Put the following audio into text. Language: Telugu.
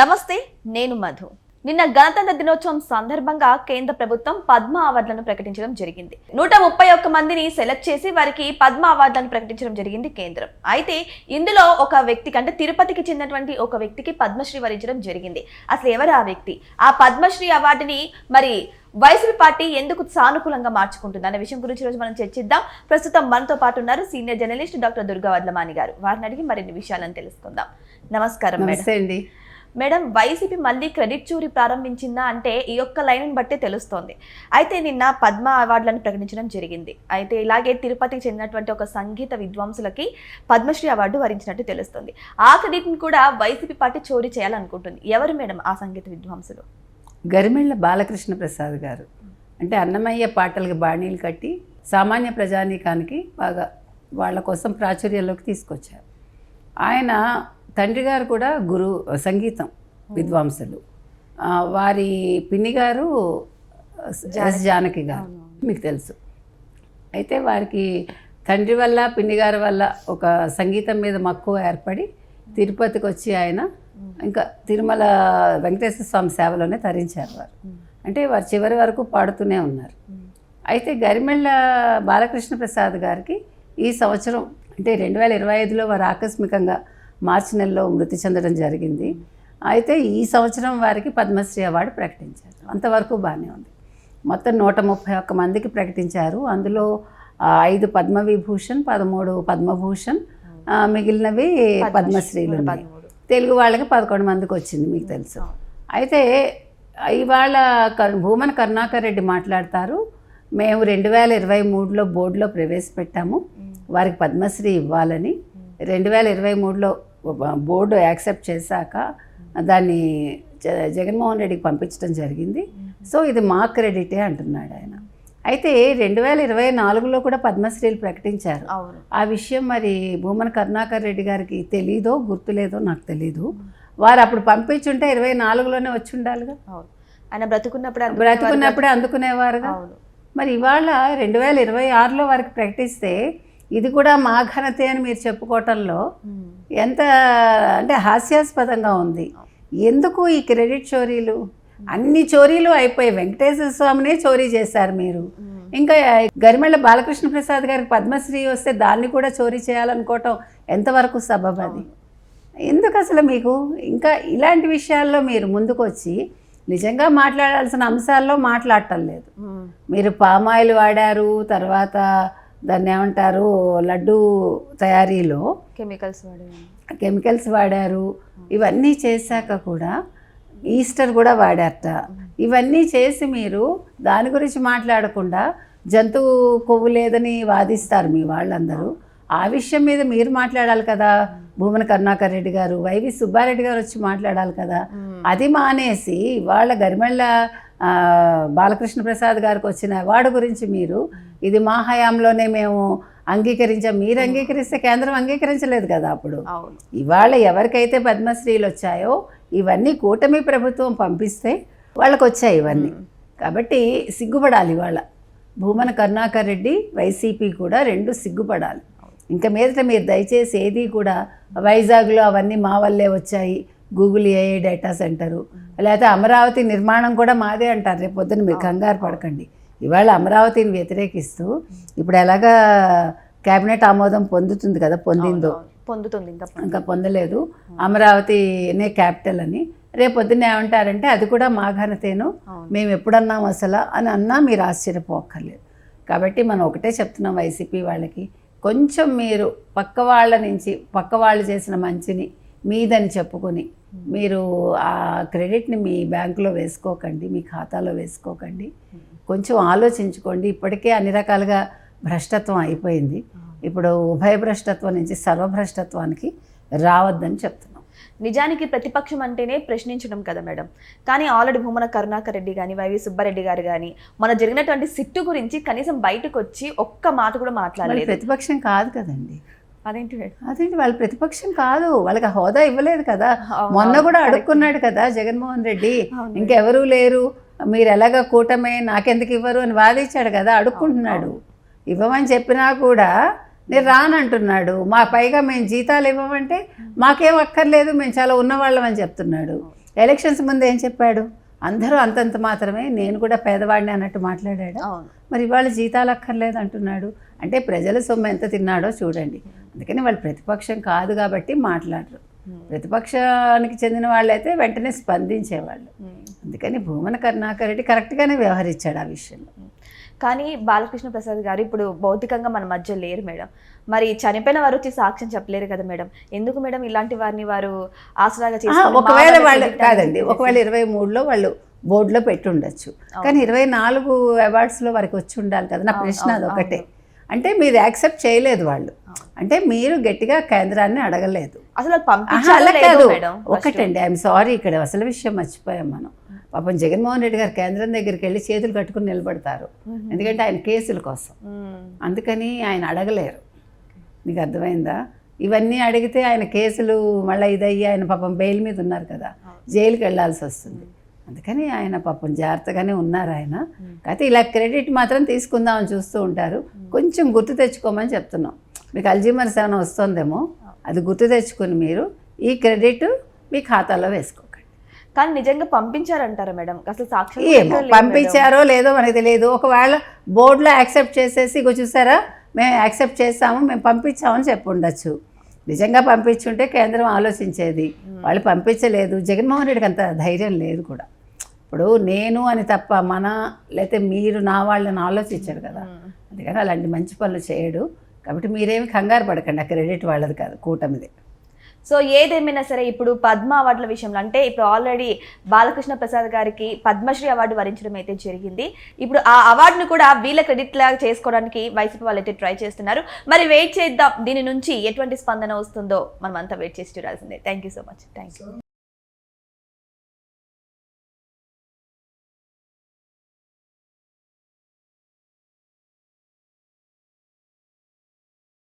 నమస్తే, నేను మధు. నిన్న గణతంత్ర దినోత్సవం సందర్భంగా కేంద్ర ప్రభుత్వం పద్మ అవార్డులను ప్రకటించడం జరిగింది. 131 మందిని సెలెక్ట్ చేసి వారికి పద్మ అవార్డులను ప్రకటించడం జరిగింది కేంద్రం. అయితే ఇందులో ఒక వ్యక్తికి, అంటే తిరుపతికి చెందినటువంటి ఒక వ్యక్తికి పద్మశ్రీ వరించడం జరిగింది. అసలు ఎవరు ఆ వ్యక్తి? ఆ పద్మశ్రీ అవార్డుని మరి వైసీపీ పార్టీ ఎందుకు సానుకూలంగా మార్చుకుంటుంది అనే విషయం గురించి రోజు మనం చర్చిద్దాం. ప్రస్తుతం మనతో పాటు ఉన్నారు senior journalist doctor Durga Vadlamani గారు. వారిని అడిగి మరిన్ని విషయాలను తెలుసుకుందాం. నమస్కారం మేడం. మేడం, వైసీపీ మళ్ళీ క్రెడిట్ చోరీ ప్రారంభించిందా అంటే ఈ యొక్క లైన్ బట్టే తెలుస్తోంది. అయితే నిన్న పద్మ అవార్డులను ప్రకటించడం జరిగింది. అయితే ఇలాగే తిరుపతికి చెందినటువంటి ఒక సంగీత విద్వాంసులకి పద్మశ్రీ అవార్డు వరించినట్టు తెలుస్తుంది. ఆ క్రెడిట్ని కూడా వైసీపీ పార్టీ చోరీ చేయాలనుకుంటుంది. ఎవరు మేడం ఆ సంగీత విద్వాంసులు? గరిమెళ్ళ బాలకృష్ణ ప్రసాద్ గారు. అంటే అన్నమయ్య పాటలకు బాణీలు కట్టి సామాన్య ప్రజానీకానికి బాగా వాళ్ళ కోసం ప్రాచుర్యంలోకి తీసుకొచ్చారు. ఆయన తండ్రి గారు కూడా సంగీతం విద్వాంసులు. వారి పిన్ని గారు జానకి గారు, మీకు తెలుసు. అయితే వారికి తండ్రి వల్ల పిన్ని గారి వల్ల ఒక సంగీతం మీద మక్కువ ఏర్పడి తిరుపతికి వచ్చి ఆయన ఇంకా తిరుమల వెంకటేశ్వర స్వామి సేవలోనే తరించారు వారు. అంటే వారు చివరి వరకు పాడుతూనే ఉన్నారు. అయితే గరిమెళ్ళ బాలకృష్ణ ప్రసాద్ గారికి ఈ సంవత్సరం అంటే 2025లో వారు ఆకస్మికంగా మార్చి నెలలో మృతి చెందడం జరిగింది. అయితే ఈ సంవత్సరం వారికి పద్మశ్రీ అవార్డు ప్రకటించారు. అంతవరకు బాగానే ఉంది. మొత్తం 131 మందికి ప్రకటించారు. అందులో 5 పద్మవిభూషణ్, 13 పద్మభూషణ్, మిగిలినవి పద్మశ్రీలు. తెలుగు వాళ్ళకి 11 మందికి వచ్చింది, మీకు తెలుసు. అయితే ఇవాళ భూమన కరుణాకర్ రెడ్డి మాట్లాడతారు. మేము 2023లో బోర్డులో ప్రవేశపెట్టాము వారికి పద్మశ్రీ ఇవ్వాలని. 2023లో బోర్డు యాక్సెప్ట్ చేశాక దాన్ని జగన్మోహన్ రెడ్డికి పంపించడం జరిగింది. సో ఇది మా క్రెడిటే అంటున్నాడు ఆయన. అయితే 2024లో కూడా పద్మశ్రీలు ప్రకటించారు. ఆ విషయం మరి భూమన కరుణాకర్ రెడ్డి గారికి తెలీదో గుర్తులేదో నాకు తెలీదు. వారు అప్పుడు పంపించుంటే 24లోనే వచ్చి ఉండాలిగా. ఆయన బ్రతుకున్నప్పుడే అందుకునేవారుగా. మరి ఇవాళ 2026లో వారికి ప్రకటిస్తే ఇది కూడా మా ఘనతే అని మీరు చెప్పుకోవటంలో ఎంత అంటే హాస్యాస్పదంగా ఉంది. ఎందుకు ఈ క్రెడిట్ చోరీలు? అన్ని చోరీలు అయిపోయి వెంకటేశ్వర స్వామినే చోరీ చేశారు మీరు. ఇంకా గరిమెళ్ళ బాలకృష్ణ ప్రసాద్ గారికి పద్మశ్రీ వస్తే దాన్ని కూడా చోరీ చేయాలనుకోవటం ఎంతవరకు సబబు? అది ఎందుకు అసలు మీకు? ఇంకా ఇలాంటి విషయాల్లో మీరు ముందుకు వచ్చి నిజంగా మాట్లాడాల్సిన అంశాల్లో మాట్లాడటం లేదు. మీరు పామాయిల్ వాడారు, తర్వాత దాన్ని ఏమంటారు, లడ్డు తయారీలో కెమికల్స్ వాడారు. ఇవన్నీ చేశాక కూడా ఈస్టర్ కూడా వాడారట. ఇవన్నీ చేసి మీరు దాని గురించి మాట్లాడకుండా జంతువు కొవ్వు లేదని వాదిస్తారు మీ వాళ్ళందరూ. ఆ విషయం మీద మీరు మాట్లాడాలి కదా. భూమన కరుణాకర్ రెడ్డి గారు, వైవి సుబ్బారెడ్డి గారు వచ్చి మాట్లాడాలి కదా. అది మానేసి వాళ్ళ గరిమెళ్ళ బాలకృష్ణ ప్రసాద్ గారికి వచ్చిన అవార్డు గురించి మీరు ఇది మా హయాంలోనే మేము అంగీకరించాం. మీరు అంగీకరిస్తే కేంద్రం అంగీకరించలేదు కదా అప్పుడు. ఇవాళ ఎవరికైతే పద్మశ్రీలు వచ్చాయో ఇవన్నీ కూటమి ప్రభుత్వం పంపిస్తే వాళ్ళకు వచ్చాయి ఇవన్నీ. కాబట్టి సిగ్గుపడాలి ఇవాళ భూమన కరుణాకర్ రెడ్డి, వైసీపీ కూడా రెండు సిగ్గుపడాలి. ఇంకా మీదట మీరు దయచేసి ఏది కూడా వైజాగ్లో అవన్నీ మా వల్లే వచ్చాయి, గూగుల్ ఏఐ డేటా సెంటరు, లేకపోతే అమరావతి నిర్మాణం కూడా మాదే అంటారు. రేపు పొద్దున్న మీరు కంగారు పడకండి. ఇవాళ అమరావతిని వ్యతిరేకిస్తూ ఇప్పుడు ఎలాగా కేబినెట్ ఆమోదం పొందుతుంది కదా, పొందుతుంది, ఇంకా పొందలేదు. అమరావతినే క్యాపిటల్ అని రేపు పొద్దున్న ఏమంటారంటే అది కూడా మా ఘనతేను, మేము ఎప్పుడన్నాం అసలు అని అన్నా మీరు ఆశ్చర్యపోక్కర్లేదు. కాబట్టి మనం ఒకటే చెప్తున్నాం వైసీపీ వాళ్ళకి, కొంచెం మీరు పక్క వాళ్ళు చేసిన మంచిని మీదని చెప్పుకొని మీరు ఆ క్రెడిట్ని మీ బ్యాంకులో వేసుకోకండి, మీ ఖాతాలో వేసుకోకండి. కొంచెం ఆలోచించుకోండి. ఇప్పటికే అన్ని రకాలుగా భ్రష్టత్వం అయిపోయింది. ఇప్పుడు ఉభయ భ్రష్టత్వం నుంచి సర్వభ్రష్టత్వానికి రావద్దని చెప్తున్నాం. నిజానికి ప్రతిపక్షం అంటేనే ప్రశ్నించడం కదా మేడం. కానీ ఆల్రెడీ భూమన కరుణాకర్ రెడ్డి కానీ, వైవి సుబ్బారెడ్డి గారు కానీ మన జరిగినటువంటి సిట్టు గురించి కనీసం బయటకు వచ్చి ఒక్క మాట కూడా మాట్లాడలేదు. ప్రతిపక్షం కాదు కదండి. అదేంటి వాళ్ళ ప్రతిపక్షం కాదు, వాళ్ళకి హోదా ఇవ్వలేదు కదా. మొన్న కూడా అడుక్కున్నాడు కదా జగన్మోహన్ రెడ్డి, ఇంకెవరూ లేరు, మీరు ఎలాగ కూటమే, నాకెందుకు ఇవ్వరు అని వాదించాడు కదా, అడుక్కుంటున్నాడు. ఇవ్వమని చెప్పినా కూడా నేను రానంటున్నాడు. పైగా మేము జీతాలు ఇవ్వమంటే మాకేం అక్కర్లేదు, మేము చాలా ఉన్నవాళ్ళం అని చెప్తున్నాడు. ఎలక్షన్స్ ముందు ఏం చెప్పాడు? అందరూ అంతంత మాత్రమే, నేను కూడా పేదవాడిని అన్నట్టు మాట్లాడాడు. అవును. మరి ఇవాళ జీతాలు అక్కర్లేదు అంటున్నాడు. అంటే ప్రజల సొమ్ము ఎంత తిన్నాడో చూడండి. అందుకని వాళ్ళు ప్రతిపక్షం కాదు కాబట్టి మాట్లాడరు. ప్రతిపక్షానికి చెందిన వాళ్ళైతే వెంటనే స్పందించేవాళ్ళు. అందుకని భూమన కరుణాకర్ రెడ్డి కరెక్ట్గానే వ్యవహరించాడు ఆ విషయంలో. కానీ బాలకృష్ణ ప్రసాద్ గారు ఇప్పుడు భౌతికంగా మన మధ్య లేరు మేడం. మరి చనిపోయిన వారు వచ్చి సాక్ష్యం చెప్పలేరు కదా మేడం. ఎందుకు మేడం ఇలాంటి వారిని వారు ఆసరాగా చేసుకొని ఒకవేళ వాళ్ళు కాదండి, ఒకవేళ 23లో వాళ్ళు బోర్డులో పెట్టి ఉండొచ్చు, కానీ 24 అవార్డ్స్లో వారికి వచ్చి ఉండాలి కదా. నా ప్రశ్న అదొకటే. అంటే మీరు యాక్సెప్ట్ చేయలేదు వాళ్ళు, అంటే మీరు గట్టిగా కేంద్రాన్ని అడగలేదు. అసలు అలా కాదు, ఒకటండి, ఐఎమ్ సారీ, ఇక్కడ అసలు విషయం మర్చిపోయాం మనం. పాపం జగన్మోహన్ రెడ్డి గారు కేంద్రం దగ్గరికి వెళ్ళి చేతులు కట్టుకుని నిలబడతారు, ఎందుకంటే ఆయన కేసుల కోసం. అందుకని ఆయన అడగలేరు. నీకు అర్థమైందా? ఇవన్నీ అడిగితే ఆయన కేసులు మళ్ళీ ఇదయ్యి ఆయన పాపం బెయిల్ మీద ఉన్నారు కదా, జైలుకి వెళ్ళాల్సి వస్తుంది. అందుకని ఆయన పాపం జాగ్రత్తగానే ఉన్నారు ఆయన. కాకపోతే ఇలా క్రెడిట్ మాత్రం తీసుకుందామని చూస్తూ ఉంటారు. కొంచెం గుర్తు తెచ్చుకోమని చెప్తున్నాం. మీకు అల్జీమర్స్ ఏమైనా వస్తుందేమో, అది గుర్తు తెచ్చుకొని మీరు ఈ క్రెడిట్ మీ ఖాతాలో వేసుకోకండి. కానీ నిజంగా పంపించారంటారా మేడం? అసలు సాక్ష్యం ఏమో పంపించారో లేదో మనకి తెలియదు. ఒకవేళ బోర్డులో యాక్సెప్ట్ చేసేసి ఇగో చూసారా మేము యాక్సెప్ట్ చేస్తాము, మేము పంపించామని చెప్పి ఉండొచ్చు. నిజంగా పంపించుంటే కేంద్రం ఆలోచించేది. వాళ్ళు పంపించలేదు. జగన్మోహన్ రెడ్డికి అంత ధైర్యం లేదు కూడా. ఇప్పుడు నేను అని తప్ప మన లేకపోతే మీరు నా వాళ్ళని ఆలోచించాడు కదా. అందుకని అలాంటి మంచి పనులు చేయడు. కాబట్టి మీరేమి కంగారు పడకండి, ఆ క్రెడిట్ వాళ్ళది కాదు, కూటమిది. సో ఏదేమైనా సరే ఇప్పుడు పద్మ అవార్డుల విషయంలో అంటే ఇప్పుడు ఆల్రెడీ బాలకృష్ణ ప్రసాద్ గారికి పద్మశ్రీ అవార్డు వరించడం అయితే జరిగింది. ఇప్పుడు ఆ అవార్డును కూడా వీళ్ళ క్రెడిట్ లాగా చేసుకోవడానికి వైసీపీ వాళ్ళు అయితే ట్రై చేస్తున్నారు. మరి వెయిట్ చేద్దాం, దీని నుంచి ఎటువంటి స్పందన వస్తుందో మనం అంతా వెయిట్ చేసి చూడాల్సిందే. Thank you so much. Thank you.